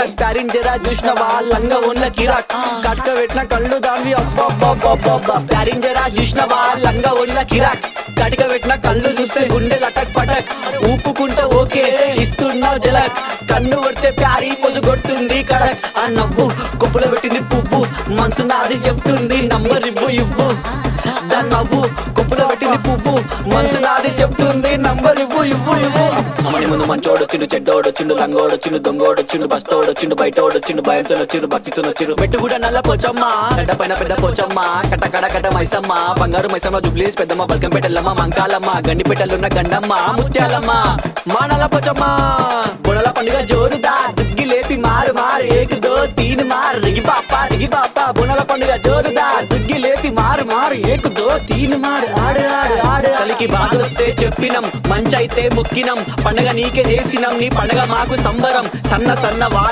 Cuttack pairing జరా చూసినవా లంగా ఉన్న కిరాక్ కట్క పెట్టిన కళ్ళు దాన్ని అబ్బా ప్యారింగ్ జరా చూసినవా లంగా ఉన్న కిరాక్ కటిక పెట్టిన కళ్ళు చూస్తే గుండె లటక్ పటక్ ఊపుకుంటే ఓకే ఇస్తున్నావు జలక్ కన్ను కొడితే ప్యారీ పొజు కొడుతుంది కడక్ ఆ నవ్వు కొప్పులో పెట్టింది పువ్వు మనసు నాది చెప్తుంది నంబర్ ఇవ్వు దాని నవ్వు కొప్పులో పెట్టింది పువ్వు మనసు నాది చెప్తుంది నంబర్ ఇవ్వు అమ్మని ముందు మంచోడొచ్చిండు చెడ్డోడొచ్చిండు లంగోడొచ్చిండు దొంగోడొచ్చిండు బస్తోడొచ్చిండు బయటోడొచ్చిండు భయంతో వచ్చిండు భక్తితో వచ్చిండు మెట్టు కూడా నల్ల పోచమ్మ గడ్డ పైన పెద్ద పోచమ్మ కట్ట మైసమ్మ బంగారు మైసమ్మ జుబ్లీస్ పెద్దమ్మ బల్కంపేటల్లమ్మ మంకాలమ్మ గండిపేటలున్న గండమ్మ ముత్యాలమ్మ మా నల్ల పోచమ్మ బుడల పండుగ జోరుదా దుగ్గి లేపి మారు ఏక్ దో తీన్ మార్ రిగి పాప బుడల పండుగ జోరుదా దుగ్గి లేపి మారు ఏక్ దో తీన్ మార్ ఆడు కలికి బాధొస్తే చెప్పినం మంచైతే మొక్కినం పండగ నీకే చేసినం నీ పండగ మాకు సంబరం సన్న వాన